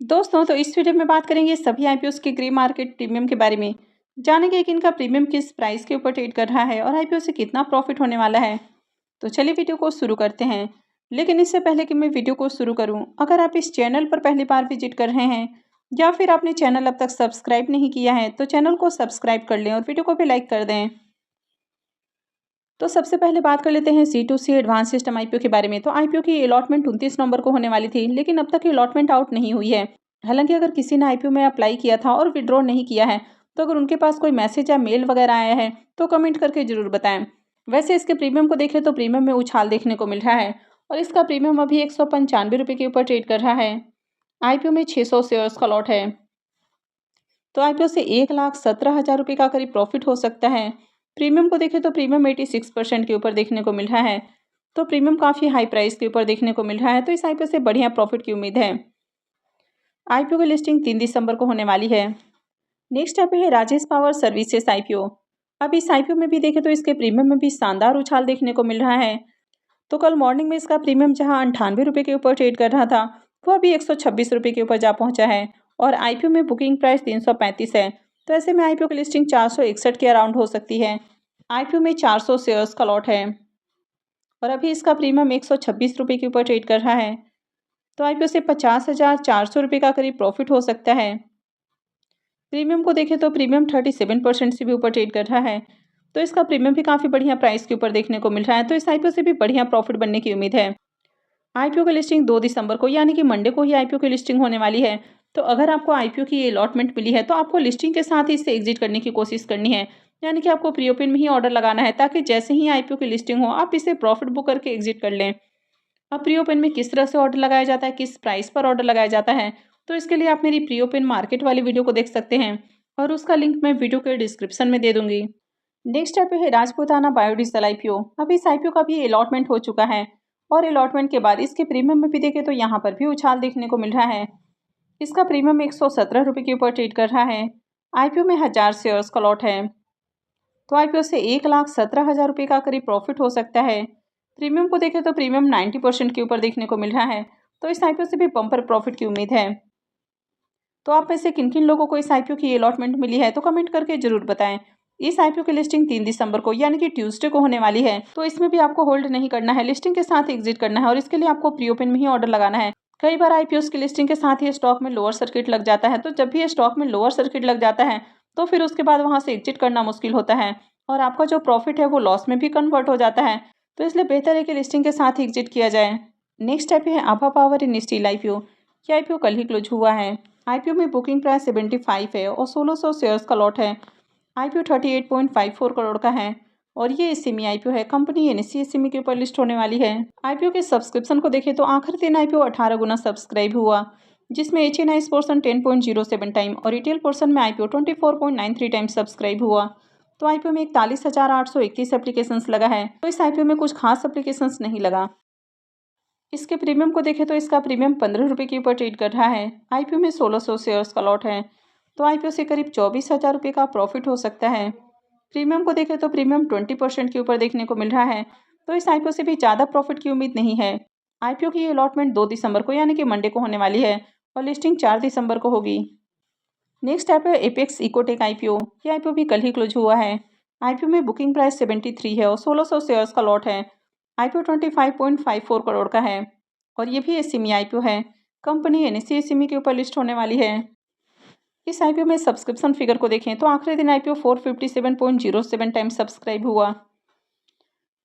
दोस्तों तो इस वीडियो में बात करेंगे सभी आईपीओस के ग्रे मार्केट प्रीमियम के बारे में। जानेंगे कि इनका प्रीमियम किस प्राइस के ऊपर ट्रेड कर रहा है और आईपीओ से कितना प्रॉफिट होने वाला है। तो चलिए वीडियो को शुरू करते हैं। लेकिन इससे पहले कि मैं वीडियो को शुरू करूं, अगर आप इस चैनल पर पहली बार विजिट कर रहे हैं या फिर आपने चैनल अब तक सब्सक्राइब नहीं किया है तो चैनल को सब्सक्राइब कर लें और वीडियो को भी लाइक कर दें। तो सबसे पहले बात कर लेते हैं C2C एडवांस सिस्टम आईपीओ के बारे में। तो आईपीओ की अलॉटमेंट 29 नवंबर को होने वाली थी, लेकिन अब तक अलॉटमेंट आउट नहीं हुई है। हालांकि अगर किसी ने आईपीओ में अप्लाई किया था और विड्रॉ नहीं किया है, तो अगर उनके पास कोई मैसेज या मेल वगैरह आया है तो कमेंट करके जरूर बताएं। वैसे इसके प्रीमियम को देखें तो प्रीमियम में उछाल देखने को मिल रहा है और इसका प्रीमियम अभी 195 रुपये के ऊपर ट्रेड कर रहा है। आईपीओ में 600 शेयर्स का लॉट है, तो आईपीओ से 1,17,000 रुपये का करीब प्रॉफिट हो सकता है। प्रीमियम को देखें तो प्रीमियम 86% के ऊपर देखने को मिल रहा है, तो प्रीमियम काफ़ी हाई प्राइस के ऊपर देखने को मिल रहा है, तो इस आईपीओ से बढ़िया प्रॉफिट की उम्मीद है। आईपीओ की लिस्टिंग 3 दिसंबर को होने वाली है। नेक्स्ट आईपीओ है राजेश पावर सर्विसेज आईपीओ। अब इस आईपीओ में भी देखें तो इसके प्रीमियम में भी शानदार उछाल देखने को मिल रहा है। तो कल मॉर्निंग में इसका प्रीमियम जहां 98 रुपये के ऊपर ट्रेड कर रहा था, वो अभी 126 रुपये के ऊपर जा पहुंचा है और आईपीओ में बुकिंग प्राइस 335 है। तो ऐसे में आईपीओ की लिस्टिंग 461 के अराउंड हो सकती है। आईपीओ में 400 शेयर्स का लॉट है और अभी इसका प्रीमियम 126 रुपये के ऊपर ट्रेड कर रहा है, तो आईपीओ से 50,400 रुपये का करीब प्रॉफिट हो सकता है। प्रीमियम को देखें तो प्रीमियम 37% से भी ऊपर ट्रेड कर रहा है, तो इसका प्रीमियम भी काफ़ी बढ़िया प्राइस के ऊपर देखने को मिल रहा है, तो इस आईपीओ से भी बढ़िया प्रॉफिट बनने की उम्मीद है। आईपीओ की लिस्टिंग 2 दिसंबर को यानी कि मंडे को ही आईपीओ की लिस्टिंग होने वाली है। तो अगर आपको आईपीओ की ये अलॉटमेंट मिली है तो आपको लिस्टिंग के साथ ही इससे एग्जिट करने की कोशिश करनी है, यानी कि आपको प्री ओपन में ही ऑर्डर लगाना है ताकि जैसे ही आईपीओ की लिस्टिंग हो आप इसे प्रॉफिट बुक करके एग्जिट कर लें। अब प्री ओपन में किस तरह से ऑर्डर लगाया जाता है, किस प्राइस पर ऑर्डर लगाया जाता है, तो इसके लिए आप मेरी प्री ओपन मार्केट वाली वीडियो को देख सकते हैं और उसका लिंक मैं वीडियो के डिस्क्रिप्शन में दे दूंगी। नेक्स्ट आईपीओ है राजपूताना बायोडीजल आईपीओ। अभी इस आईपीओ का भी अलॉटमेंट हो चुका है और अलॉटमेंट के बाद इसके प्रीमियम में भी देखें तो यहाँ पर भी उछाल देखने को मिल रहा है। इसका प्रीमियम 117 रुपये के ऊपर ट्रेड कर रहा है। आईपीओ में 1000 शेयर्स का लॉट है, तो आईपीओ से 1,17,000 रुपये का करीब प्रॉफिट हो सकता है। प्रीमियम को देखें तो प्रीमियम 90% के ऊपर देखने को मिल रहा है, तो इस आईपीओ से भी बम्पर प्रॉफिट की उम्मीद है। तो आप में से किन किन लोगों को इस आईपीओ की अलॉटमेंट मिली है तो कमेंट करके जरूर बताएं। इस आईपीओ की लिस्टिंग 3 दिसंबर को यानी कि ट्यूसडे को होने वाली है, तो इसमें भी आपको होल्ड नहीं करना है, लिस्टिंग के साथ एग्जिट करना है और इसके लिए आपको प्री ओपन में ही ऑर्डर लगाना है। कई बार आईपीओ की लिस्टिंग के साथ ही स्टॉक में लोअर सर्किट लग जाता है, तो जब भी स्टॉक में लोअर सर्किट लग जाता है तो फिर उसके बाद वहां से एग्जिट करना मुश्किल होता है और आपका जो प्रॉफिट है वो लॉस में भी कन्वर्ट हो जाता है। तो इसलिए बेहतर है कि लिस्टिंग के साथ ही एग्जिट किया जाए। नेक्स्ट आईपीओ है आभा पावर इन स्टील आईपीओ। ये आईपीओ कल ही क्लोज हुआ है। आईपीओ में बुकिंग प्राइस 75 है और 1600 शेयर्स का लॉट है। आईपीओ 38.54 करोड़ का है और ये एसएमई आईपीओ है। कंपनी एनएससी एसएमई के ऊपर लिस्ट होने वाली है। आईपीओ के सब्सक्रिप्शन को देखें तो आखिरी दिन आईपीओ 18 गुना सब्सक्राइब हुआ, जिसमें एचएनआईस पोर्सन 10.07 टाइम और रिटेल पोर्सन में आईपीओ 24.93 टाइम सब्सक्राइब हुआ। तो आईपीओ में 41,831 एप्लीकेशंस लगा है, तो इस आईपीओ में कुछ खास एप्लीकेशंस नहीं लगा। इसके प्रीमियम को देखें तो इसका प्रीमियम 15 रुपये के ऊपर ट्रेड कर रहा है। आईपीओ में 1600 शेयर्स का लॉट है, तो आईपीओ से करीब 24,000 रुपये का प्रॉफिट हो सकता है। प्रीमियम को देखें तो प्रीमियम 20% के ऊपर देखने को मिल रहा है, तो इस आईपीओ से भी ज़्यादा प्रॉफिट की उम्मीद नहीं है। आईपीओ की ये अलॉटमेंट 2 दिसंबर को यानी कि मंडे को होने वाली है और लिस्टिंग 4 दिसंबर को होगी। Next IPO apex Ecotech IPO. ये आईपीओ भी कल ही क्लोज हुआ है। आईपीओ में बुकिंग प्राइस 73 है और 1600 शेयर्स का लॉट है। आईपीओ 25.54 करोड़ का है और ये भी एसएमई आईपीओ है। कंपनी एनएससी एसएमई के ऊपर लिस्ट होने वाली है। इस आईपीओ में सब्सक्रिप्शन फिगर को देखें तो आखिरी दिन आईपीओ 457.07 टाइम सब्सक्राइब हुआ,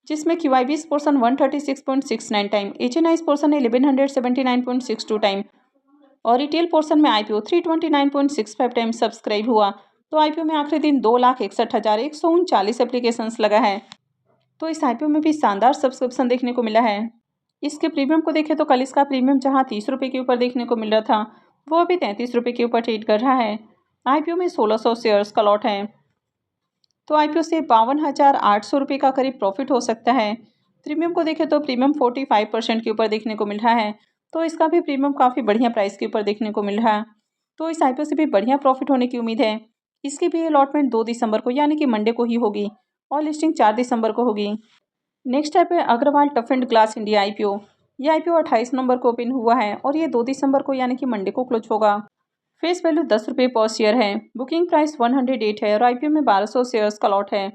जिसमें क्यूआईबीस portion 136.69 time, HNIs portion 1179.62 time और रिटेल पोर्सन में आईपीओ 329.65 टाइम सब्सक्राइब हुआ। तो आईपीओ में आखिरी दिन 2,61,139 एप्लीकेशंस लगा है, तो इस आईपीओ में भी शानदार सब्सक्रिप्शन देखने को मिला है। इसके प्रीमियम को देखें तो कल इसका प्रीमियम जहां 30 रुपये के ऊपर देखने को मिल रहा था, वो अभी 33 रुपये के ऊपर ट्रेड कर रहा है। आईपीओ में 1600 शेयर्स का लॉट है, तो आईपीओ से 52,800 रुपये का करीब प्रॉफिट हो सकता है। प्रीमियम को देखें तो प्रीमियम 45% के ऊपर देखने को मिल रहा है, तो इसका भी प्रीमियम काफ़ी बढ़िया प्राइस के ऊपर देखने को मिल रहा है, तो इस आईपीओ से भी बढ़िया प्रॉफिट होने की उम्मीद है। इसकी भी अलॉटमेंट 2 दिसंबर को यानी कि मंडे को ही होगी और लिस्टिंग 4 दिसंबर को होगी। नेक्स्ट ऐप है Agarwal tough and glass India IPO. ये आईपीओ 28 नवंबर को ओपन हुआ है और ये 2 दिसंबर को यानी कि मंडे को क्लोज होगा। फेस वैल्यू 10 रुपये पर शेयर है। बुकिंग प्राइस 108 है और आईपीओ में 1200 शेयर्स का लॉट है।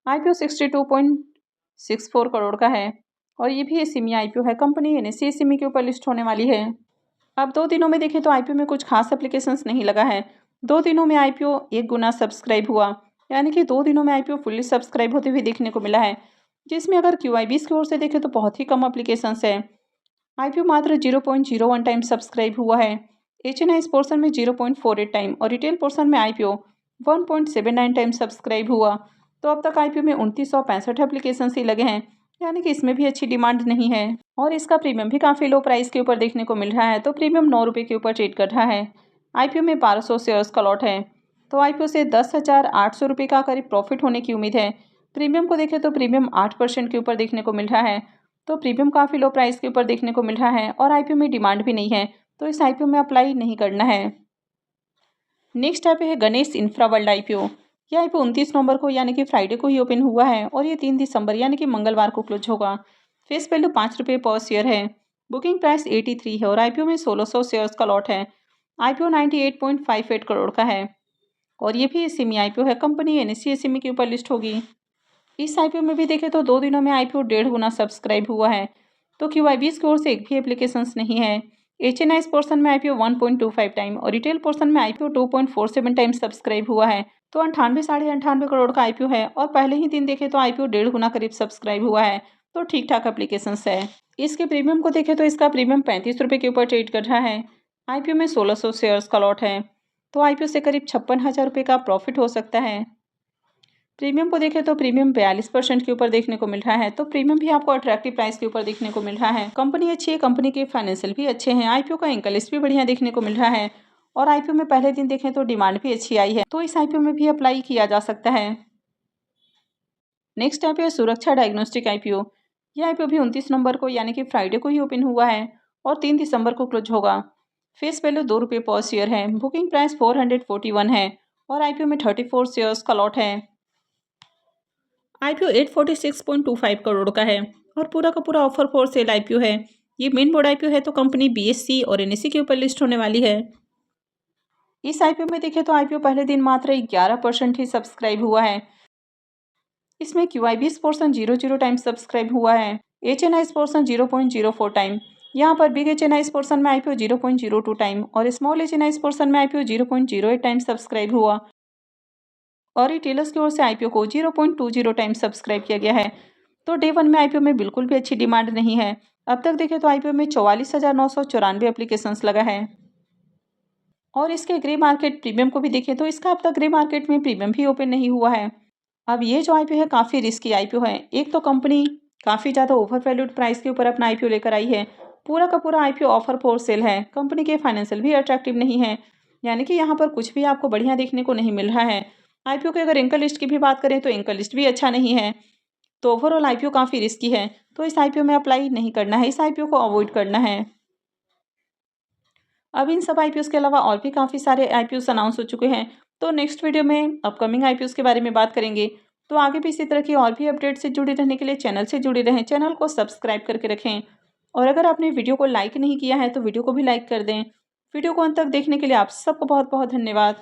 आईपीओ 62.64 करोड़ का है और ये भी एसएमई आईपीओ है। कंपनी एनएसई एसएमई के ऊपर लिस्ट होने वाली है। अब 2 दिनों में देखें तो आईपीओ में कुछ खास एप्लीकेशंस नहीं लगा है। 2 दिनों में आईपीओ 1 गुना सब्सक्राइब हुआ, यानी कि 2 दिनों में आईपीओ फुल्ली सब्सक्राइब होते हुए देखने को मिला है, जिसमें अगर क्यूआईबीस की ओर से देखें तो बहुत ही कम एप्लीकेशंस है। आईपीओ मात्र 0.01 टाइम सब्सक्राइब हुआ है। एचएनआई पोर्सन में 0.48 टाइम और रिटेल पोर्सन में आईपीओ 1.79 टाइम सब्सक्राइब हुआ। तो अब तक आईपीओ में 2965 एप्लीकेशंस ही लगे हैं, यानी कि इसमें भी अच्छी डिमांड नहीं है और इसका प्रीमियम भी काफ़ी लो प्राइस के ऊपर देखने को मिल रहा है। तो प्रीमियम 9 रुपये के ऊपर ट्रेड कर रहा है। आईपीओ में 1200 शेयर्स का लॉट है। तो आईपीओ से 10,800 रुपये का करीब प्रॉफिट होने की उम्मीद है। प्रीमियम को देखें तो प्रीमियम 8% के ऊपर देखने को मिल रहा है। तो प्रीमियम काफ़ी लो प्राइस के ऊपर देखने को मिल रहा है और आईपीओ में डिमांड भी नहीं है, तो इस आईपीओ में अप्लाई नहीं करना है। नेक्स्ट आईपीओ है गणेश इंफ्रा वर्ल्ड आईपीओ। यह आईपीओ 29 नवंबर को यानी कि फ्राइडे को ही ओपन हुआ है और ये 3 दिसंबर यानी कि मंगलवार को क्लोज होगा। फेस वैल्यू 5 रुपये पर शेयर है। बुकिंग प्राइस 83 है और आईपीओ में 1600 शेयर्स का लॉट है। आईपीओ 98.58 करोड़ का है और ये भी एसएमई आईपीओ है। कंपनी एनएसई एसएमई के ऊपर लिस्ट होगी। इस आईपीओ में भी देखें तो 2 दिनों में आईपीओ 1.5 गुना सब्सक्राइब हुआ है। तो क्यूआईबीस की ओर से एक भी एप्लीकेशंस नहीं है। एचएनआई पोर्सन में आईपीओ 1.25 टाइम और रिटेल पोर्सन में आईपीओ 2.47 टाइम सब्सक्राइब हुआ है। तो 98 साढ़े 98 करोड़ का आईपीओ है और पहले ही दिन देखें तो आईपीओ 1.5 गुना करीब सब्सक्राइब हुआ है। तो ठीक ठाक एप्लीकेशंस है। इसके प्रीमियम को देखें तो इसका प्रीमियम 35 रुपये के ऊपर ट्रेड कर रहा है। आईपीओ में 1600 शेयर्स का लॉट है। तो आईपीओ से करीब 56,000 रुपये का प्रॉफिट हो सकता है। प्रीमियम को देखें तो प्रीमियम 42% के ऊपर देखने को मिल रहा है। तो प्रीमियम भी आपको अट्रैक्टिव प्राइस के ऊपर देखने को मिल रहा है। कंपनी अच्छी है, कंपनी के फाइनेंशियल भी अच्छे हैं। आईपीओ का एंकर लिस्ट भी बढ़िया देखने को मिल रहा है और आईपीओ में पहले दिन देखें तो डिमांड भी अच्छी आई है, तो इस आईपीओ में भी अप्लाई किया जा सकता है। नेक्स्ट आईपीओ है सुरक्षा डायग्नोस्टिक आईपीओ। यह आईपीओ भी 29 नवंबर को यानी कि फ्राइडे को ही ओपन हुआ है और 3 दिसंबर को क्लोज होगा। फेस वैल्यू 2 रुपये पर शेयर है। बुकिंग प्राइस 441 है और आईपीओ में 34 शेयर्स का लॉट है। आईपीओ 846.25 करोड़ का है और पूरा का पूरा ऑफर फॉर सेल आईपीओ है। ये मेन बोर्ड आईपीओ है, तो कंपनी बीएससी और एनएसई के ऊपर लिस्ट होने वाली है। इस आईपीओ में देखें तो आईपीओ पहले दिन मात्र 11% ही सब्सक्राइब हुआ है। इसमें क्यूआईबीस पोर्सन 00 टाइम सब्सक्राइब हुआ है। HNI portion 0.04 time. यहाँ पर बिग एचएनआई पोर्सन में आईपीओ 0.02 टाइम और स्मॉल एचएनआई पोर्सन में आईपीओ 0.08 टाइम सब्सक्राइब हुआ और रिटेलर्स की ओर से आईपीओ को 0.20 टाइम सब्सक्राइब किया गया है। तो डे 1 में आईपीओ में बिल्कुल भी अच्छी डिमांड नहीं है। अब तक देखें तो आईपीओ में 44,994 एप्लीकेशंस लगा है और इसके ग्रे मार्केट प्रीमियम को भी देखें तो इसका अब तक ग्रे मार्केट में प्रीमियम भी ओपन नहीं हुआ है। अब ये जो आईपीओ है काफ़ी रिस्की आईपीओ है। एक तो कंपनी काफ़ी ज़्यादा ओवर वैल्यूड प्राइस के ऊपर अपना आईपीओ लेकर आई है। पूरा का पूरा आईपीओ ऑफर फॉर सेल है। कंपनी के फाइनेंशियल भी अट्रैक्टिव नहीं है, यानी कि यहाँ पर कुछ भी आपको बढ़िया देखने को नहीं मिल रहा है। आईपीओ के अगर एंकर लिस्ट की भी बात करें तो एंकर लिस्ट भी अच्छा नहीं है। तो ओवरऑल आईपीओ काफ़ी रिस्की है, तो इस आईपीओ में अप्लाई नहीं करना है। इस आईपीओ को अवॉइड करना है। अब इन सब आईपीओ के अलावा और भी काफ़ी सारे आईपीओ अनाउंस हो चुके हैं, तो नेक्स्ट वीडियो में अपकमिंग आईपीओ के बारे में बात करेंगे। तो आगे भी इसी तरह की और भी अपडेट से जुड़े रहने के लिए चैनल से जुड़े रहें, चैनल को सब्सक्राइब करके रखें और अगर आपने वीडियो को लाइक नहीं किया है तो वीडियो को भी लाइक कर दें। वीडियो को अंत तक देखने के लिए आप सबको बहुत बहुत धन्यवाद।